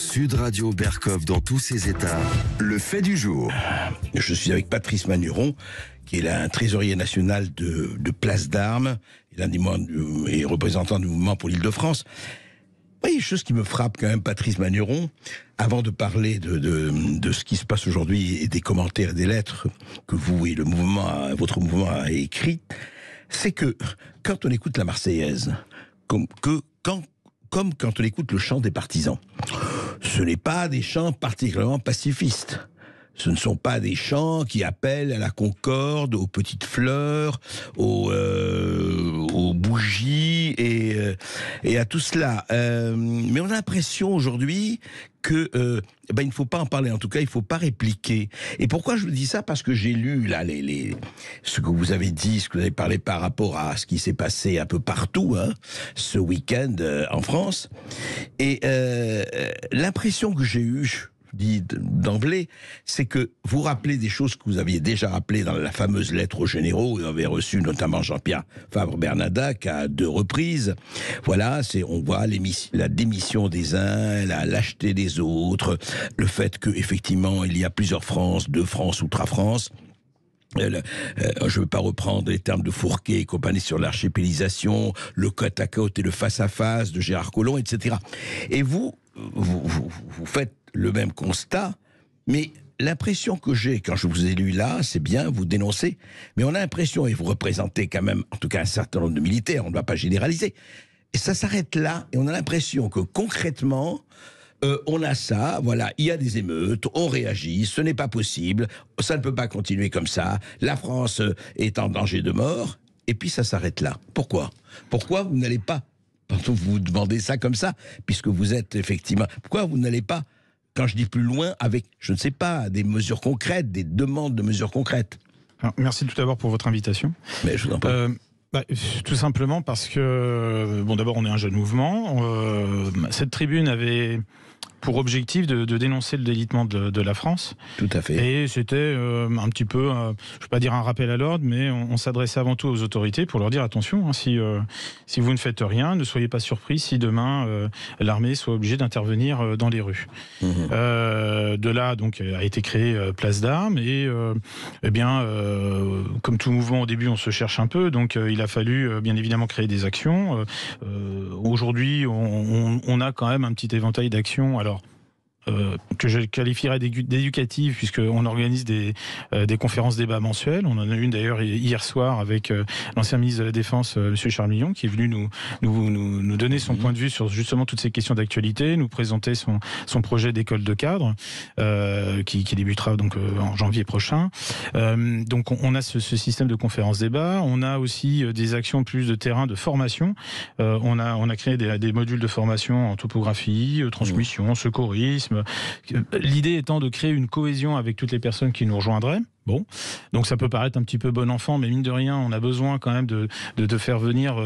Sud Radio Berkov dans tous ses états, le fait du jour. Je suis avec Patrice Manuron, qui est un trésorier national de Place d'Armes, et représentant du mouvement pour l'Île-de-France. Oui, une chose qui me frappe quand même, Patrice Manuron, avant de parler de ce qui se passe aujourd'hui et des commentaires et des lettres que vous et votre mouvement a écrites, c'est que quand on écoute la Marseillaise, comme quand on écoute le chant des partisans, ce n'est pas des chants particulièrement pacifistes. Ce ne sont pas des chants qui appellent à la concorde, aux petites fleurs, aux bougies et à tout cela. Mais on a l'impression aujourd'hui que il ne faut pas en parler. En tout cas, il ne faut pas répliquer. Et pourquoi je vous dis ça? Parce que j'ai lu là ce que vous avez dit, ce que vous avez parlé par rapport à ce qui s'est passé un peu partout ce week-end en France. Et l'impression que j'ai eue, dit d'emblée, c'est que vous rappelez des choses que vous aviez déjà rappelées dans la fameuse lettre aux généraux. Vous avez reçu notamment Jean-Pierre Fabre-Bernadac à 2 reprises. Voilà, on voit la démission des uns, la lâcheté des autres, le fait qu'effectivement il y a plusieurs France, 2 France ou 3 France. Je ne veux pas reprendre les termes de Fourquet et compagnie sur l'archipélisation, le côte à côte et le face à face de Gérard Collomb, etc. Et vous faites le même constat, mais l'impression que j'ai quand je vous ai lu là, c'est bien, vous dénoncez, mais on a l'impression, et vous représentez quand même, en tout cas un certain nombre de militaires, on ne va pas généraliser, et ça s'arrête là, et on a l'impression que concrètement, on a ça, voilà, il y a des émeutes, on réagit, ce n'est pas possible, ça ne peut pas continuer comme ça, la France est en danger de mort, et puis ça s'arrête là. Pourquoi vous n'allez pas, pardon, vous demandez ça comme ça, puisque vous êtes effectivement, pourquoi vous n'allez pas, quand je dis plus loin, avec, je ne sais pas, des mesures concrètes, des demandes de mesures concrètes? Alors, merci tout d'abord pour votre invitation. Mais je vous en prie. Tout simplement parce que, d'abord, on est un jeune mouvement. Cette tribune avait pour objectif de dénoncer le délitement de la France. Tout à fait. Et c'était un petit peu, je ne vais pas dire un rappel à l'ordre, mais on s'adressait avant tout aux autorités pour leur dire attention, si vous ne faites rien, ne soyez pas surpris si demain l'armée soit obligée d'intervenir dans les rues. De là, donc, a été créée Place d'Armes et comme tout mouvement au début, on se cherche un peu, donc il a fallu bien évidemment créer des actions. Aujourd'hui, on a quand même un petit éventail d'actions. Alors, que je qualifierais d'éducatives, puisqu'on organise des conférences débats mensuelles. On en a une d'ailleurs hier soir avec l'ancien ministre de la Défense, M. Charles Millon, qui est venu nous donner son point de vue sur justement toutes ces questions d'actualité, nous présenter son projet d'école de cadre, qui débutera donc en janvier prochain. Donc on a ce système de conférences débats. On a aussi des actions plus de terrain, de formation. On a créé des modules de formation en topographie, transmission, secourisme. L'idée étant de créer une cohésion avec toutes les personnes qui nous rejoindraient. Bon, donc ça peut paraître un petit peu bon enfant, mais mine de rien, on a besoin quand même de faire venir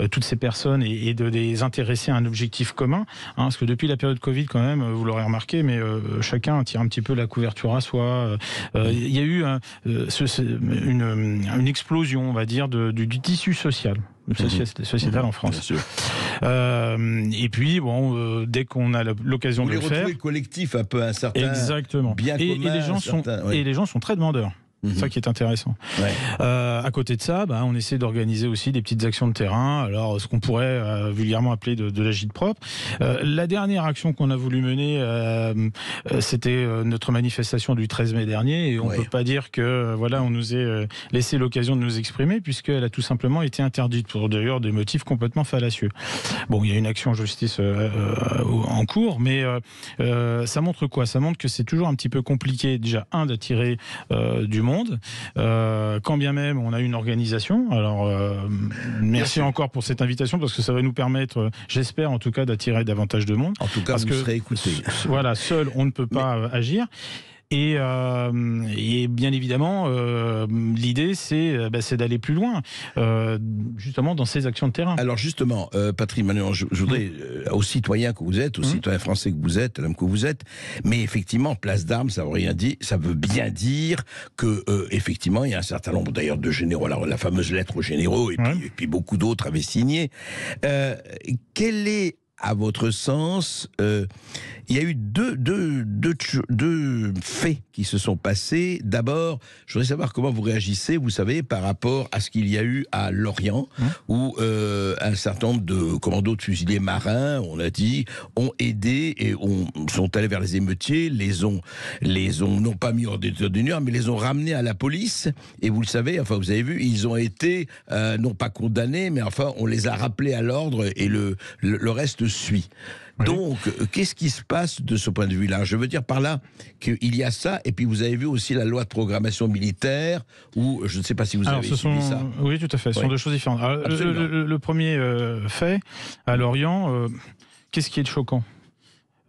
toutes ces personnes et de les intéresser à un objectif commun. Parce que depuis la période Covid, quand même, vous l'aurez remarqué, mais chacun tire un petit peu la couverture à soi. Il y a eu une explosion, on va dire, du tissu social. Sociétal en France. Et puis, dès qu'on a l'occasion de le faire... retrouver le collectif un peu incertain. Exactement. Bien commun, et les gens sont très demandeurs. C'est ça qui est intéressant. Ouais. À côté de ça, on essaie d'organiser aussi des petites actions de terrain. Alors, ce qu'on pourrait vulgairement appeler de l'agite propre. La dernière action qu'on a voulu mener, c'était notre manifestation du 13 mai dernier. Et on peut pas dire que on nous ait laissé l'occasion de nous exprimer, puisqu'elle a tout simplement été interdite pour d'ailleurs des motifs complètement fallacieux. Bon, il y a une action en justice en cours, mais ça montre quoi? Ça montre que c'est toujours un petit peu compliqué, déjà, d'attirer du monde. Quand bien même on a une organisation. Alors merci encore pour cette invitation, parce que ça va nous permettre, j'espère en tout cas, d'attirer davantage de monde. En tout cas, vous serez écoutés. Voilà, seul on ne peut pas agir. Et bien évidemment, l'idée, c'est d'aller plus loin, justement dans ces actions de terrain. Alors justement, Patrice Manuron, je voudrais, aux citoyens que vous êtes, aux citoyens français que vous êtes, l'homme que vous êtes, mais effectivement, Place d'Armes, ça veut bien dire que effectivement, il y a un certain nombre d'ailleurs de généraux, la fameuse lettre aux généraux, et puis beaucoup d'autres avaient signé. Quelle est à votre sens, il y a eu deux faits qui se sont passés. D'abord, je voudrais savoir comment vous réagissez, vous savez, par rapport à ce qu'il y a eu à Lorient, où un certain nombre de commandos de fusiliers marins, on a dit, ont aidé et sont allés vers les émeutiers, les ont non pas mis hors d'état d'honneur, mais les ont ramenés à la police. Et vous le savez, enfin vous avez vu, ils ont été non pas condamnés, mais enfin on les a rappelés à l'ordre et le reste suit. Oui. Donc, qu'est-ce qui se passe de ce point de vue-là? Je veux dire par là qu'il y a ça, et puis vous avez vu aussi la loi de programmation militaire, où je ne sais pas si vous avez suivi ça. Oui, tout à fait, ce sont deux choses différentes. Alors, le premier fait, à Lorient, qu'est-ce qui est choquant?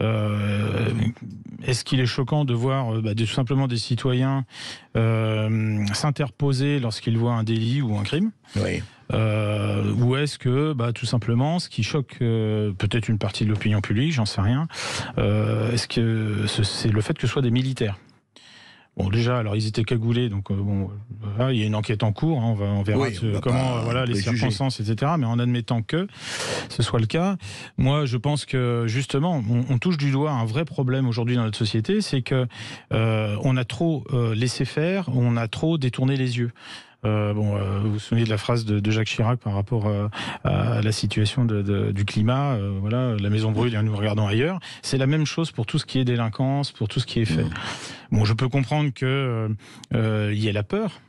Est-ce qu'il est choquant de voir tout simplement des citoyens s'interposer lorsqu'ils voient un délit ou un crime? Oui. Ou est-ce que tout simplement ce qui choque peut-être une partie de l'opinion publique, j'en sais rien, est-ce que c'est le fait que ce soit des militaires? Bon, déjà, alors ils étaient cagoulés, donc il y a une enquête en cours, hein, on verra comment les circonstances, etc. Mais en admettant que ce soit le cas, moi je pense que justement, on touche du doigt un vrai problème aujourd'hui dans notre société, c'est que on a trop laissé faire, on a trop détourné les yeux. Vous vous souvenez de la phrase de Jacques Chirac par rapport à la situation du climat, la maison brûle et nous regardons ailleurs. C'est la même chose pour tout ce qui est délinquance, pour tout ce qui est fait. Bon, je peux comprendre que y ait la peur.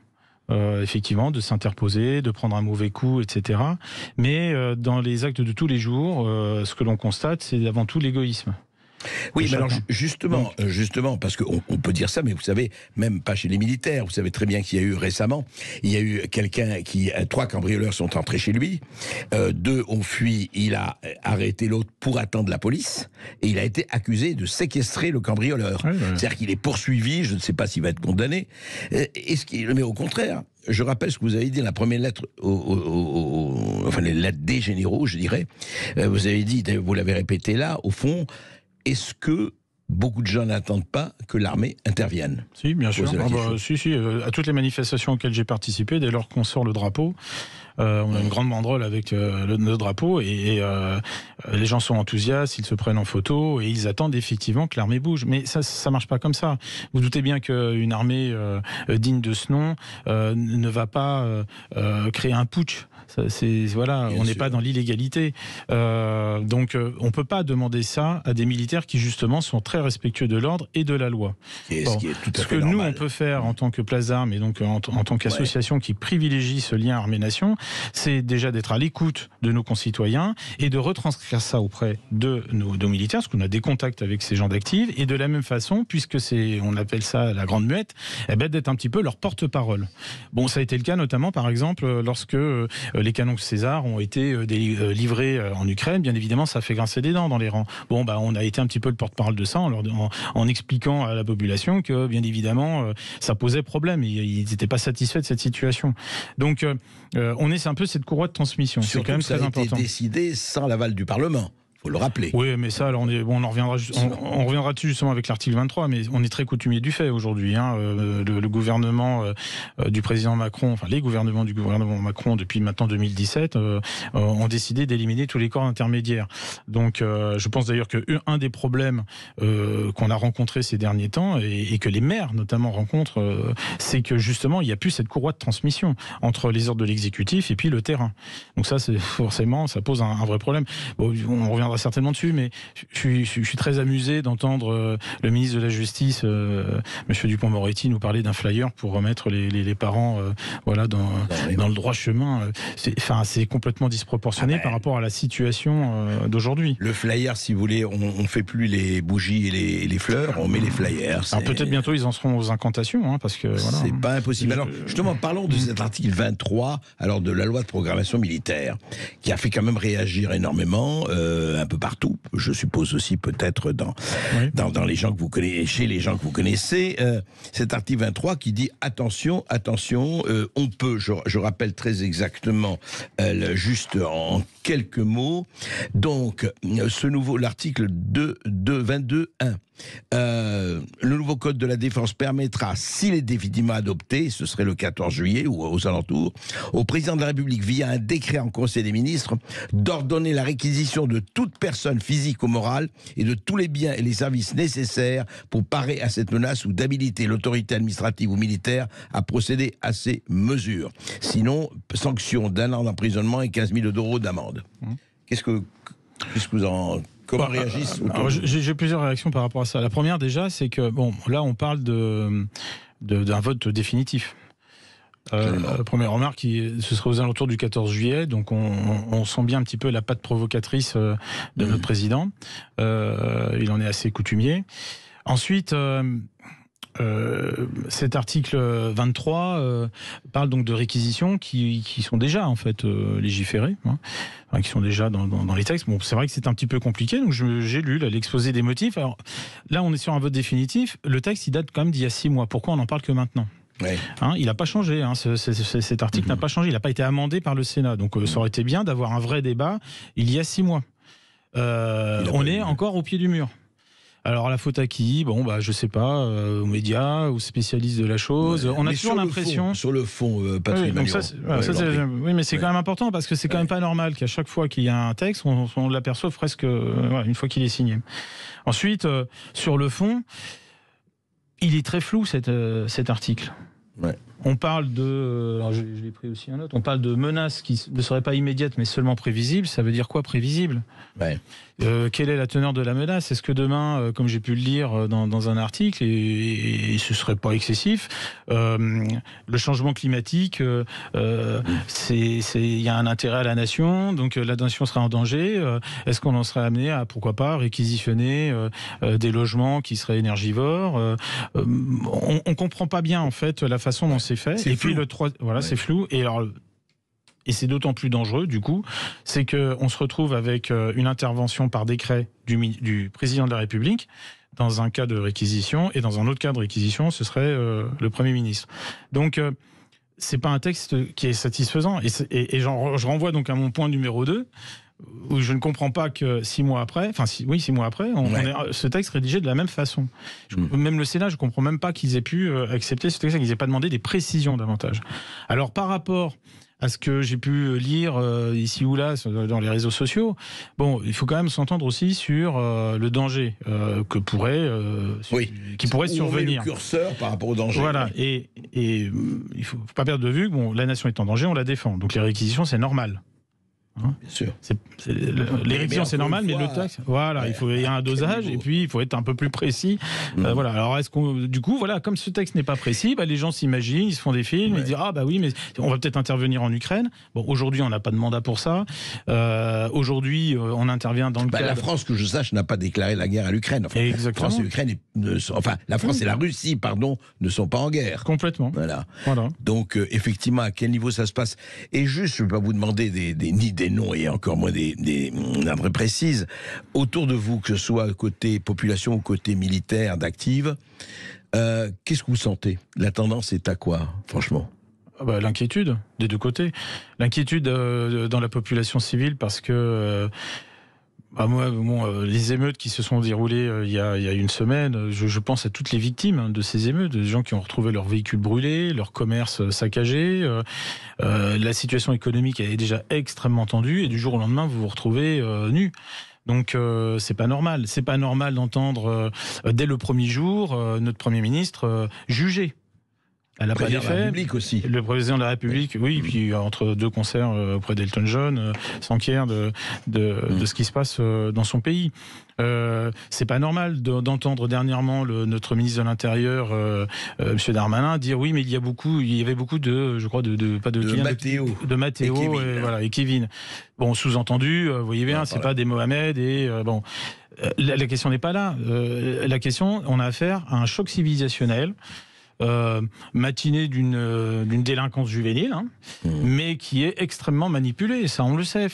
Effectivement, de s'interposer, de prendre un mauvais coup, etc. Mais dans les actes de tous les jours, ce que l'on constate, c'est avant tout l'égoïsme. Oui, mais alors justement, parce qu'on peut dire ça, mais vous savez, même pas chez les militaires, vous savez très bien qu'il y a eu récemment, il y a eu quelqu'un trois cambrioleurs sont entrés chez lui, deux ont fui, il a arrêté l'autre pour attendre la police, et il a été accusé de séquestrer le cambrioleur. Ouais. C'est-à-dire qu'il est poursuivi, je ne sais pas s'il va être condamné, mais au contraire, je rappelle ce que vous avez dit dans la première lettre, enfin les lettres des généraux, je dirais, vous avez dit, vous l'avez répété là, au fond, est-ce que beaucoup de gens n'attendent pas que l'armée intervienne? Si, bien sûr. À toutes les manifestations auxquelles j'ai participé, dès lors qu'on sort le drapeau, on a une grande banderole avec le drapeau et les gens sont enthousiastes, ils se prennent en photo et ils attendent effectivement que l'armée bouge. Mais ça marche pas comme ça. Vous doutez bien qu'une armée digne de ce nom ne va pas créer un putsch. On n'est pas dans l'illégalité. Donc on peut pas demander ça à des militaires qui justement sont très respectueux de l'ordre et de la loi. Ce que nous on peut faire en tant que place d'armes et donc en tant qu'association qui privilégie ce lien armée-nation, c'est déjà d'être à l'écoute de nos concitoyens et de retranscrire ça auprès de nos militaires, parce qu'on a des contacts avec ces gens d'actifs, et de la même façon, puisque on appelle ça la grande muette, d'être un petit peu leur porte-parole. Bon, ça a été le cas notamment par exemple lorsque les canons César ont été livrés en Ukraine. Bien évidemment, ça fait grincer des dents dans les rangs. Bon, on a été un petit peu le porte-parole de ça en expliquant à la population que, bien évidemment, ça posait problème. Ils n'étaient pas satisfaits de cette situation. Donc, on est un peu cette courroie de transmission. C'est quand même très important. Ça a été décidé sans l'aval du Parlement. Faut le rappeler. Oui, mais ça, alors on reviendra dessus justement avec l'article 23, mais on est très coutumier du fait aujourd'hui. Le gouvernement du président Macron, enfin les gouvernements du gouvernement Macron depuis maintenant 2017 ont décidé d'éliminer tous les corps intermédiaires. Donc, je pense d'ailleurs qu'un des problèmes qu'on a rencontrés ces derniers temps et que les maires notamment rencontrent, c'est que justement il n'y a plus cette courroie de transmission entre les ordres de l'exécutif et puis le terrain. Donc ça, c'est forcément, ça pose un vrai problème. Bon, on reviendra certainement dessus, mais je suis très amusé d'entendre le ministre de la Justice, Monsieur Dupond-Moretti, nous parler d'un flyer pour remettre les parents dans le droit chemin. C'est complètement disproportionné par rapport à la situation d'aujourd'hui. Le flyer, si vous voulez, on fait plus les bougies et les fleurs, on met les flyers. Alors peut-être bientôt ils en seront aux incantations, parce que voilà. C'est pas impossible. Alors justement, parlons de cet article 23, alors de la loi de programmation militaire, qui a fait quand même réagir énormément. Un peu partout, je suppose aussi peut-être dans les gens que vous connaissez, chez les gens que vous connaissez, cet article 23 qui dit attention, on peut, je rappelle très exactement, juste en quelques mots, donc l'article 22.1. Le nouveau code de la défense permettra, s'il est définitivement adopté, ce serait le 14 juillet ou aux alentours, au président de la République, via un décret en Conseil des ministres, d'ordonner la réquisition de toute toute personne physique ou morale et de tous les biens et les services nécessaires pour parer à cette menace ou d'habiliter l'autorité administrative ou militaire à procéder à ces mesures. Sinon, sanction d'1 an d'emprisonnement et 15 000 € d'amende. Qu'est-ce que vous en... Comment réagissent j'ai plusieurs réactions par rapport à ça. La première, déjà, c'est que, bon, là, on parle d'un vote définitif. Première remarque, ce serait aux alentours du 14 juillet, donc on sent bien un petit peu la patte provocatrice de notre président. Il en est assez coutumier. Ensuite, cet article 23 parle donc de réquisitions qui sont déjà en fait légiférées, qui sont déjà dans les textes. Bon, c'est vrai que c'est un petit peu compliqué, donc j'ai lu l'exposé des motifs. Alors là, on est sur un vote définitif. Le texte, il date quand même d'il y a 6 mois. Pourquoi on n'en parle que maintenant ? Ouais. Il n'a pas changé, cet article n'a pas changé, il n'a pas été amendé par le Sénat. Donc ça aurait été bien d'avoir un vrai débat il y a 6 mois. On est encore au pied du mur. Alors la faute à qui ? Bon, je sais pas, aux médias, aux spécialistes de la chose. On a toujours l'impression... Sur le fond, Patrick Magnon. Oui, mais c'est quand même important parce que c'est quand même pas normal qu'à chaque fois qu'il y a un texte, on l'aperçoive presque une fois qu'il est signé. Ensuite, sur le fond, il est très flou cet article. Ouais. On parle de... alors je l'ai pris aussi un autre. On parle de menaces qui ne seraient pas immédiates mais seulement prévisibles. Ça veut dire quoi, prévisible ? Quelle est la teneur de la menace ? Est-ce que demain, comme j'ai pu le lire dans un article, et ce ne serait pas excessif, le changement climatique, il y a un intérêt à la nation, donc la nation sera en danger. Est-ce qu'on en serait amené à, pourquoi pas, réquisitionner des logements qui seraient énergivores ? On ne comprend pas bien, en fait, la façon dont c'est fait. C'est flou. C'est flou. Et c'est d'autant plus dangereux, du coup, c'est qu'on se retrouve avec une intervention par décret du président de la République dans un cas de réquisition, et dans un autre cas de réquisition, ce serait le Premier ministre. Donc, c'est pas un texte qui est satisfaisant. Et je renvoie donc à mon point numéro 2, où je ne comprends pas que 6 mois après, ce texte rédigé de la même façon. Même le Sénat, je ne comprends même pas qu'ils aient pu accepter ce texte, qu'ils n'aient pas demandé des précisions davantage. Alors, par rapport à ce que j'ai pu lire ici ou là dans les réseaux sociaux, bon, il faut quand même s'entendre aussi sur le danger qui pourrait survenir. On met le curseur par rapport au danger. Voilà, et il ne faut pas perdre de vue que la nation est en danger, on la défend. Donc les réquisitions, c'est normal. Bien sûr. Les réquisitions, c'est normal, mais le texte, il y a un dosage, et puis il faut être un peu plus précis. Voilà. Alors, comme ce texte n'est pas précis, les gens s'imaginent, ils se font des films, ils disent mais on va peut-être intervenir en Ukraine. Bon, aujourd'hui, on n'a pas de mandat pour ça. Aujourd'hui, on intervient dans le cadre... La France, que je sache, n'a pas déclaré la guerre à l'Ukraine. Exactement. La France et l'Ukraine, la France et la Russie, ne sont pas en guerre. Complètement. Voilà. Donc, effectivement, à quel niveau ça se passe ? Et juste, je ne vais pas vous demander ni des noms et encore moins des adresses précises. Autour de vous, que ce soit côté population ou côté militaire d'active, qu'est-ce que vous sentez ? La tendance est à quoi, franchement ? L'inquiétude, des deux côtés. L'inquiétude dans la population civile parce que... les émeutes qui se sont déroulées il y a une semaine, je pense à toutes les victimes de ces émeutes, des gens qui ont retrouvé leurs véhicules brûlés, leur commerce saccagé. La situation économique est déjà extrêmement tendue et du jour au lendemain, vous vous retrouvez nus. Donc c'est pas normal. C'est pas normal d'entendre dès le premier jour notre Premier ministre juger. Elle n'a pas d'effet. La République aussi. Le président de la République, oui, puis entre deux concerts auprès d'Elton John, s'enquiert de ce qui se passe dans son pays. C'est pas normal d'entendre dernièrement notre ministre de l'Intérieur, M. Darmanin, dire oui, mais il y avait beaucoup de, je crois, de Matteo et Kevin. Bon, sous-entendu, vous voyez bien, c'est pas des Mohamed la question n'est pas là. La question, on a affaire à un choc civilisationnel. Matinée d'une délinquance juvénile, mais qui est extrêmement manipulée. Ça, on le sait.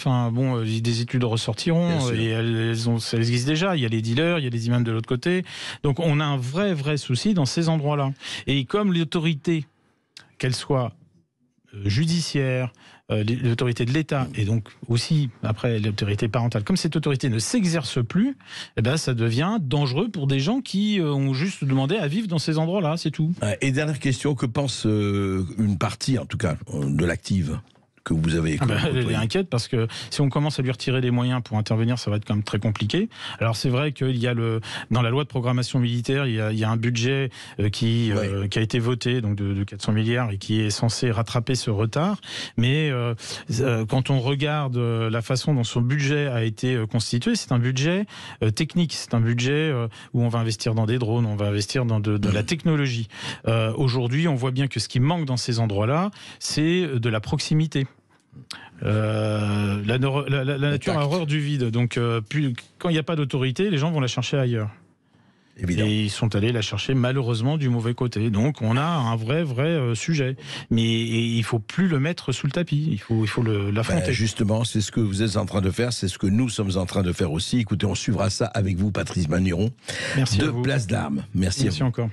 Des études ressortiront et elles existent déjà. Il y a les dealers, il y a les imams de l'autre côté. Donc, on a un vrai souci dans ces endroits-là. Et comme l'autorité, qu'elle soit judiciaire, l'autorité de l'État et donc aussi après l'autorité parentale, comme cette autorité ne s'exerce plus, ça devient dangereux pour des gens qui ont juste demandé à vivre dans ces endroits-là, c'est tout. Et dernière question, que pense une partie, en tout cas, de l'active ? que vous avez Elle est inquiète parce que si on commence à lui retirer des moyens pour intervenir, ça va être quand même très compliqué. Alors c'est vrai qu'il y a dans la loi de programmation militaire, il y a un budget qui a été voté donc de 400 milliards et qui est censé rattraper ce retard. Mais quand on regarde la façon dont son budget a été constitué, c'est un budget technique, c'est un budget où on va investir dans des drones, on va investir dans de la technologie. Aujourd'hui, on voit bien que ce qui manque dans ces endroits-là, c'est de la proximité. La nature a horreur du vide, donc quand il n'y a pas d'autorité, les gens vont la chercher ailleurs. Évidemment. Et ils sont allés la chercher malheureusement du mauvais côté. Donc on a un vrai sujet. Mais il ne faut plus le mettre sous le tapis, il faut l'affronter. Justement, c'est ce que vous êtes en train de faire, c'est ce que nous sommes en train de faire aussi. Écoutez, on suivra ça avec vous, Patrice Magneron. Merci de à vous. Place d'Armes. Merci à vous. Encore.